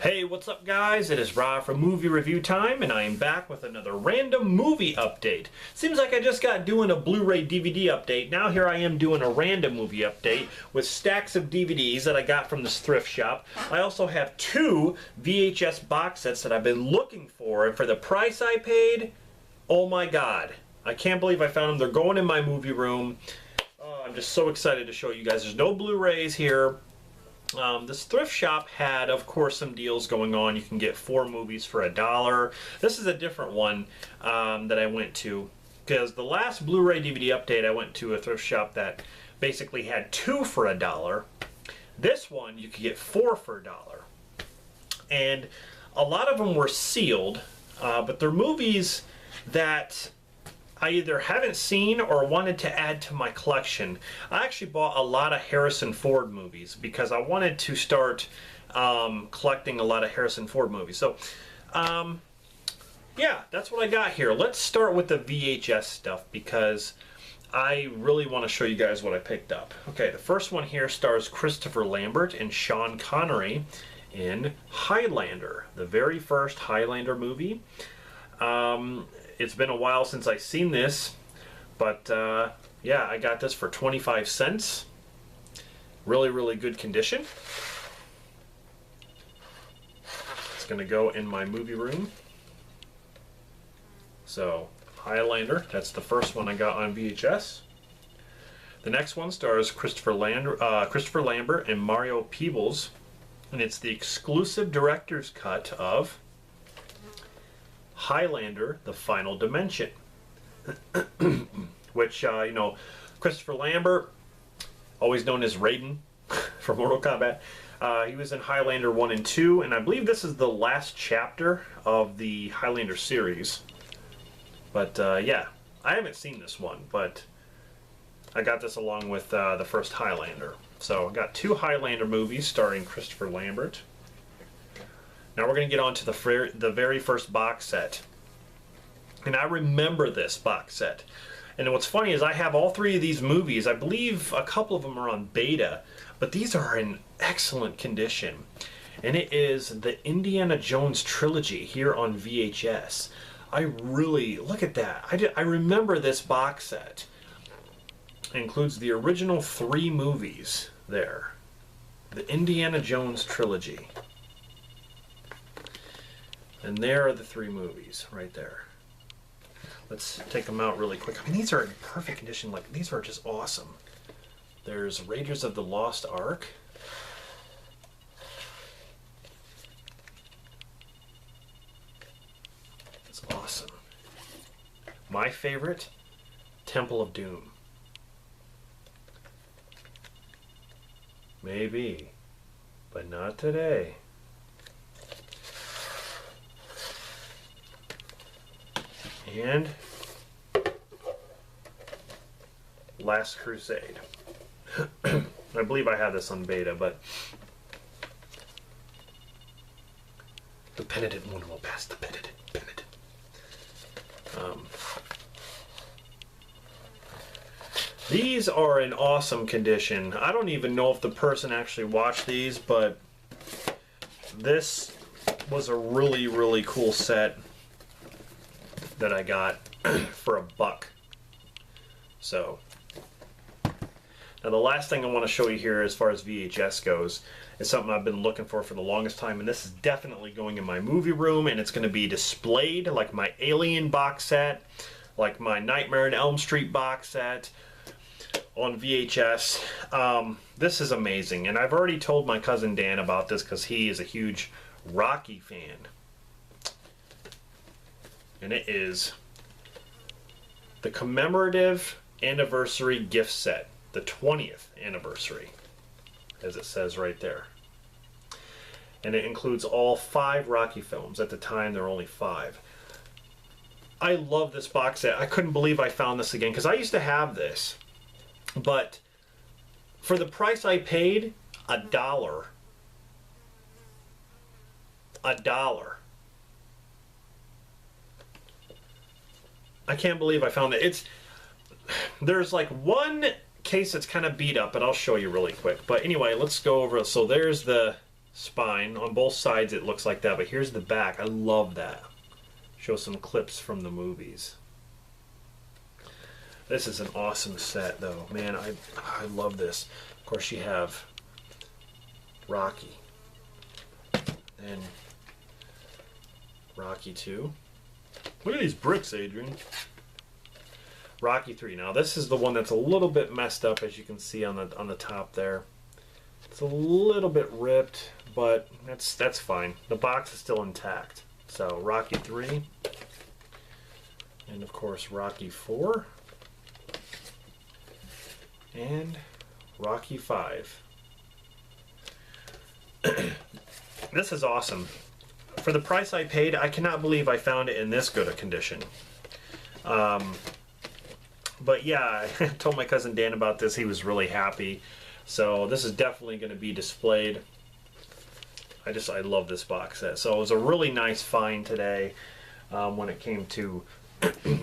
Hey, what's up guys? It is Rob from Movie Review Time, and I am back with another random movie update. Seems like I just got doing a Blu-ray DVD update. Now here I am doing a random movie update with stacks of DVDs that I got from this thrift shop. I also have two VHS box sets that I've been looking for, and for the price I paid, oh my god. I can't believe I found them. They're going in my movie room. I'm just so excited to show you guys. There's no Blu-rays here. This thrift shop had, of course, some deals going on. You can get 4 movies for $1. This is a different one that I went to, because the last Blu-ray DVD update I went to a thrift shop that basically had 2 for $1. This one you could get 4 for $1. And a lot of them were sealed, but they're movies that I either haven't seen or wanted to add to my collection. I actually bought a lot of Harrison Ford movies because I wanted to start collecting a lot of Harrison Ford movies. So, yeah, that's what I got here. Let's start with the VHS stuff because I really want to show you guys what I picked up. Okay, the first one here stars Christopher Lambert and Sean Connery in Highlander, the very first Highlander movie. It's been a while since I've seen this, but yeah, I got this for 25 cents. Really, really good condition. It's going to go in my movie room. So, Highlander, that's the first one I got on VHS. The next one stars Christopher Lambert and Mario Peebles, and it's the exclusive director's cut of Highlander, The Final Dimension. Which, you know, Christopher Lambert, always known as Raiden from Mortal Kombat, he was in Highlander 1 and 2, and I believe this is the last chapter of the Highlander series. But, yeah, I haven't seen this one, but I got this along with the first Highlander. So, I got 2 Highlander movies starring Christopher Lambert. Now we're going to get on to the very first box set. And I remember this box set. And what's funny is I have all 3 of these movies. I believe a couple of them are on beta, but these are in excellent condition. And it is the Indiana Jones trilogy here on VHS. I really, look at that. I remember this box set. It includes the original 3 movies there. The Indiana Jones trilogy. And there are the 3 movies right there. Let's take them out really quick. I mean, these are in perfect condition. Like, these are just awesome. There's Raiders of the Lost Ark. It's awesome. My favorite, Temple of Doom. Maybe, but not today. And Last Crusade. I believe I have this on beta, but the penitent one will pass the penitent. These are in awesome condition. I don't even know if the person actually watched these, but this was a really, really cool set that I got for $1. So, now the last thing I want to show you here as far as VHS goes is something I've been looking for the longest time, and this is definitely going in my movie room, and it's going to be displayed like my Alien box set, like my Nightmare on Elm Street box set on VHS. This is amazing, and I've already told my cousin Dan about this because he is a huge Rocky fan. And it is the commemorative anniversary gift set, the 20th anniversary, as it says right there. And it includes all 5 Rocky films. At the time, there were only 5. I love this box set. I couldn't believe I found this again, because I used to have this. But for the price I paid, $1. $1. I can't believe I found it. There's like one case that's kind of beat up, but I'll show you really quick. But anyway, let's go over. So there's the spine. On both sides it looks like that, but here's the back. I love that. Show some clips from the movies. This is an awesome set though. Man, I love this. Of course you have Rocky. And Rocky 2. Look at these bricks, Adrian. Rocky 3. Now this is the one that's a little bit messed up, as you can see on the top there. It's a little bit ripped, but that's fine. The box is still intact. So Rocky 3, and of course Rocky 4, and Rocky 5. This is awesome. For the price I paid, I cannot believe I found it in this good a condition. But yeah, I told my cousin Dan about this. He was really happy. So this is definitely going to be displayed. I love this box set. So it was a really nice find today when it came to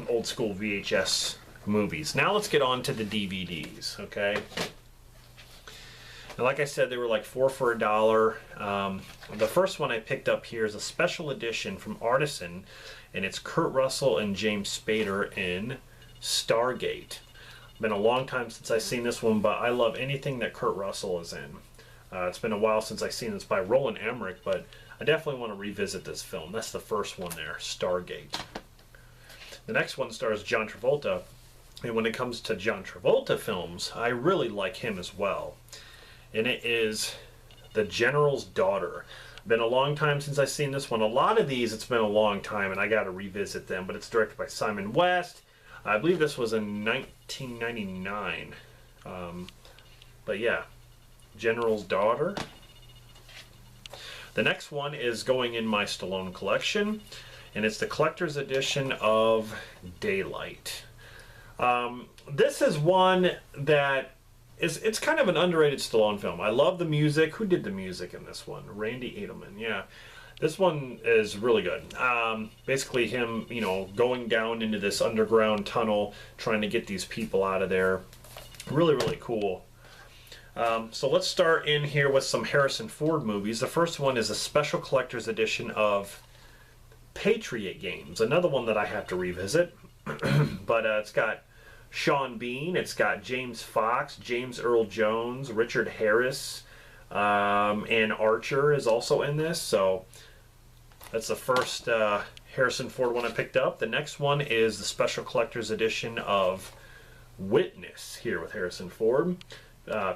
old school VHS movies. Now let's get on to the DVDs, okay? And like I said, they were like 4 for $1. The first one I picked up here is a special edition from Artisan, and it's Kurt Russell and James Spader in Stargate. Been a long time since I've seen this one, but I love anything that Kurt Russell is in. It's been a while since I've seen this by Roland Emmerich, but I definitely want to revisit this film. That's the first one there, Stargate. The next one stars John Travolta, and when it comes to John Travolta films, I really like him as well. And it is The General's Daughter. Been a long time since I've seen this one. A lot of these, it's been a long time, and I got to revisit them, but it's directed by Simon West. I believe this was in 1999. But yeah, General's Daughter. The next one is going in my Stallone collection, and it's the collector's edition of Daylight. This is one that it's kind of an underrated Stallone film. I love the music. Who did the music in this one? Randy Edelman, yeah. This one is really good. Basically him, you know, going down into this underground tunnel, trying to get these people out of there. Really, really cool. So let's start in here with some Harrison Ford movies. The first one is a special collector's edition of Patriot Games, another one that I have to revisit. But it's got Sean Bean, it's got James Fox, James Earl Jones, Richard Harris, and Archer is also in this. So that's the first Harrison Ford one I picked up. The next one is the special collector's edition of Witness here with Harrison Ford.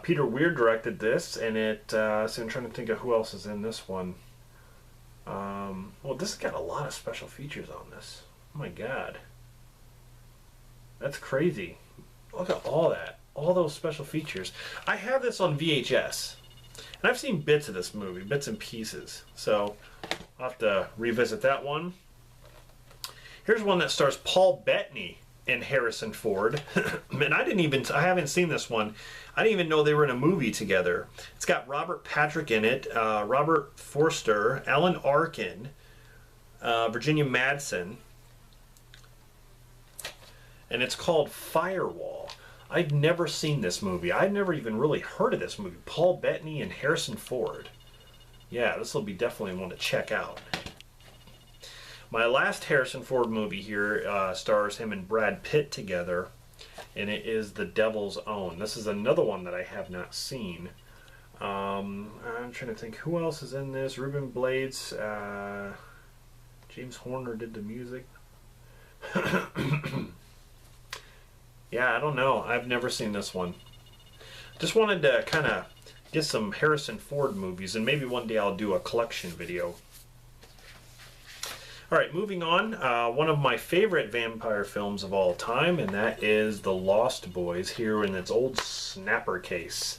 Peter Weir directed this, and so I'm trying to think of who else is in this one. Well, this has got a lot of special features on this. Oh my god. That's crazy. Look at all that. All those special features. I have this on VHS. And I've seen bits of this movie, bits and pieces. So I'll have to revisit that one. Here's one that stars Paul Bettany and Harrison Ford. And I haven't seen this one. I didn't even know they were in a movie together. It's got Robert Patrick in it, Robert Forster, Alan Arkin, Virginia Madsen. And it's called Firewall. I've never seen this movie. I've never even really heard of this movie. Paul Bettany and Harrison Ford. Yeah, this will be definitely one to check out. My last Harrison Ford movie here stars him and Brad Pitt together, and it is The Devil's Own. This is another one that I have not seen. I'm trying to think who else is in this. Ruben Blades, James Horner did the music. Yeah, I don't know. I've never seen this one. Just wanted to kind of get some Harrison Ford movies, and maybe one day I'll do a collection video. Alright, moving on. One of my favorite vampire films of all time, and that is The Lost Boys, here in its old snapper case.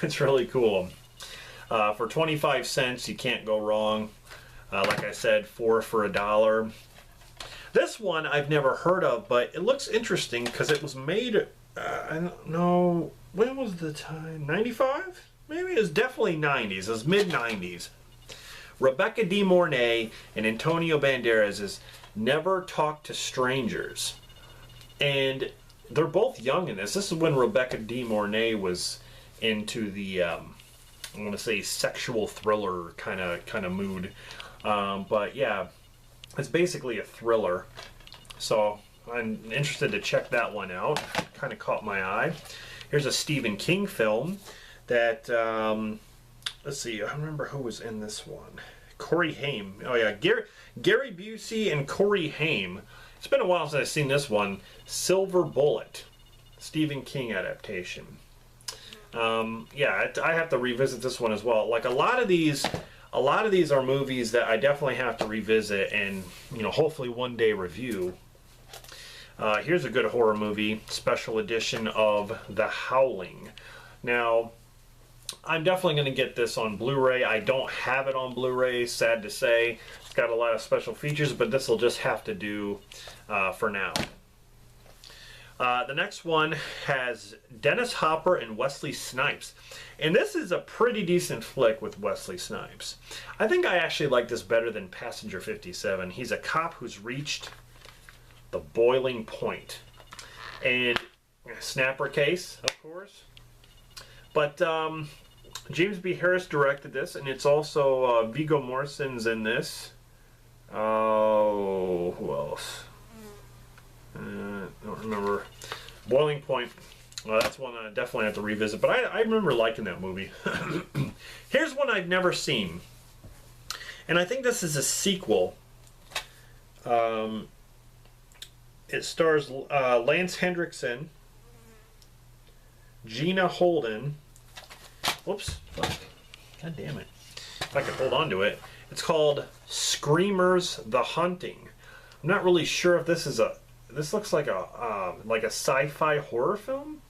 It's really cool. For 25 cents, you can't go wrong. Like I said, 4 for $1. This one I've never heard of, but it looks interesting because it was made, I don't know, when was the time? 95? Maybe it was definitely 90s. It was mid-90s. Rebecca De Mornay and Antonio Banderas is Never Talk to Strangers. And they're both young in this. This is when Rebecca De Mornay was into the I want to say sexual thriller kind of mood. But yeah, it's basically a thriller. So I'm interested to check that one out. Kind of caught my eye. Here's a Stephen King film that, let's see, I remember who was in this one. Corey Haim. Oh yeah, Gary Busey and Corey Haim. It's been a while since I've seen this one. Silver Bullet, Stephen King adaptation. Yeah, I have to revisit this one as well. Like a lot of these are movies that I definitely have to revisit and, you know, hopefully one day review. Here's a good horror movie, special edition of The Howling. Now, I'm definitely going to get this on Blu-ray. I don't have it on Blu-ray, sad to say. It's got a lot of special features, but this will just have to do for now. The next one has Dennis Hopper and Wesley Snipes. And this is a pretty decent flick with Wesley Snipes. I think I actually like this better than Passenger 57. He's a cop who's reached the boiling point. And snapper case, of course. But James B. Harris directed this, and it's also Viggo Mortensen's in this. Oh, who else? I don't remember. Boiling Point. Well, that's one I definitely have to revisit, but I remember liking that movie. Here's one I've never seen, and I think this is a sequel. It stars Lance Hendrickson, Gina Holden. Whoops. God damn it. If I could hold on to it. It's called Screamers the Hunting. I'm not really sure if this is a... This looks like a sci-fi horror film?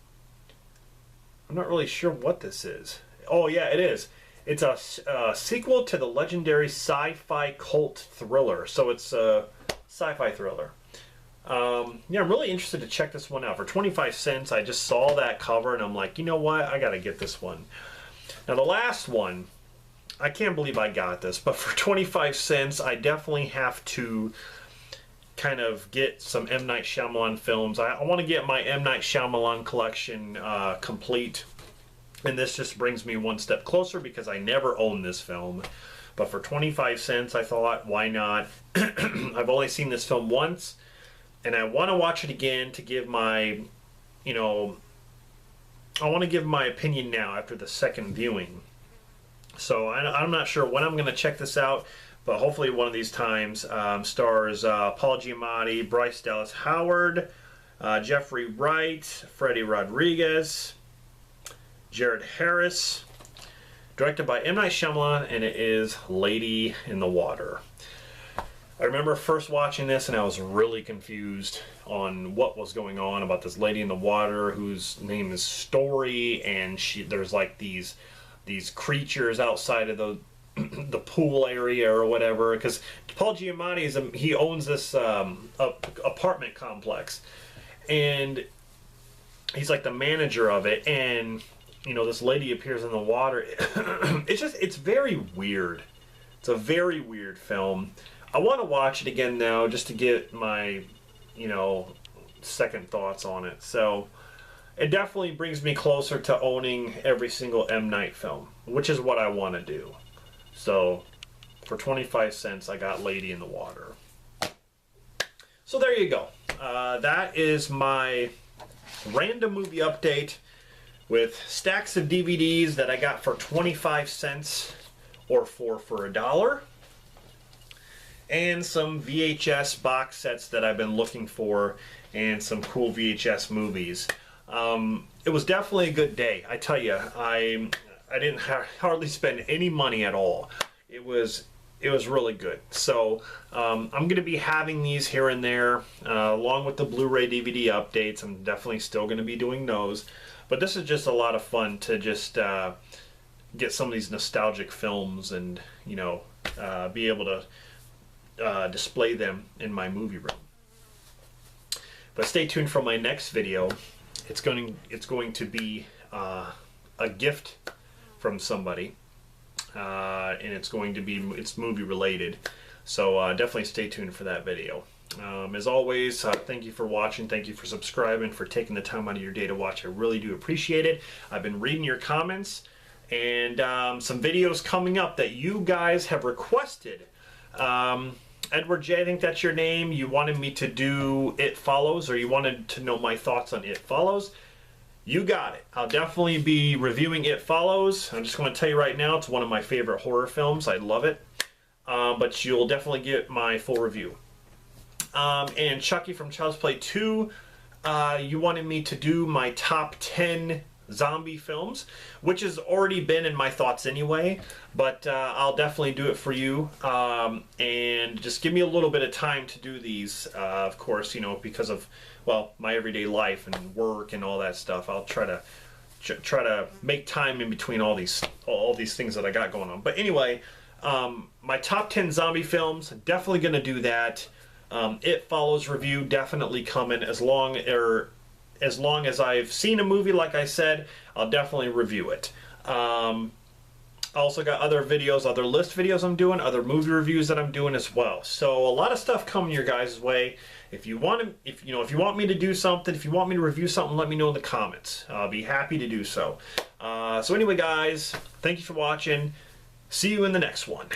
I'm not really sure what this is. Oh yeah, it is. It's a sequel to the legendary sci-fi cult thriller. So it's a sci-fi thriller. Yeah, I'm really interested to check this one out. For 25 cents, I just saw that cover and I'm like, you know what? I gotta get this one. Now the last one, I can't believe I got this, but for 25 cents, I definitely have to kind of get some M. Night Shyamalan films. I want to get my M. Night Shyamalan collection complete, and this just brings me one step closer because I never owned this film. But for 25 cents, I thought, why not? I've only seen this film once, and I want to watch it again to give my, you know, I want to give my opinion now after the second viewing. So I'm not sure when I'm going to check this out, but hopefully one of these times. Stars Paul Giamatti, Bryce Dallas Howard, Jeffrey Wright, Freddie Rodriguez, Jared Harris. Directed by M. Night Shyamalan, and it is Lady in the Water. I remember first watching this and I was really confused on what was going on about this lady in the water whose name is Story, and there's like these creatures outside of the pool area or whatever, because Paul Giamatti he owns this apartment complex, and he's like the manager of it, and you know, this lady appears in the water. It's very weird. It's a very weird film. I want to watch it again now just to get my, you know, second thoughts on it. So it definitely brings me closer to owning every single M. Night film, which is what I want to do. So for 25 cents, I got Lady in the Water. So there you go. That is my random movie update with stacks of DVDs that I got for 25 cents or for $1. And some VHS box sets that I've been looking for, and some cool VHS movies. It was definitely a good day. I tell you, I didn't hardly spend any money at all. It was really good. So I'm going to be having these here and there, along with the Blu-ray DVD updates. I'm definitely still going to be doing those. But this is just a lot of fun to just get some of these nostalgic films and, you know, be able to display them in my movie room. But stay tuned for my next video. It's going to be a gift from somebody, and it's movie related. So definitely stay tuned for that video. As always, thank you for watching. Thank you for subscribing, for taking the time out of your day to watch. I really do appreciate it. I've been reading your comments, and some videos coming up that you guys have requested. Edward J, I think that's your name. You wanted me to do It Follows, or you wanted to know my thoughts on It Follows. You got it. I'll definitely be reviewing It Follows. I'm just going to tell you right now, it's one of my favorite horror films. I love it. But you'll definitely get my full review. And Chucky from Child's Play 2, you wanted me to do my top 10 zombie films, which has already been in my thoughts anyway, but I'll definitely do it for you, and just give me a little bit of time to do these, of course, you know, because of, well, my everyday life and work and all that stuff. I'll try to make time in between all these things that I got going on. But anyway, my top 10 zombie films, definitely gonna do that. It Follows review definitely coming, as long as I've seen a movie, like I said, I'll definitely review it. I also got other videos, other list videos I'm doing, other movie reviews that I'm doing as well. So a lot of stuff coming your guys' way. If you want me to do something, if you want me to review something, let me know in the comments. I'll be happy to do so. So anyway, guys, thank you for watching. See you in the next one.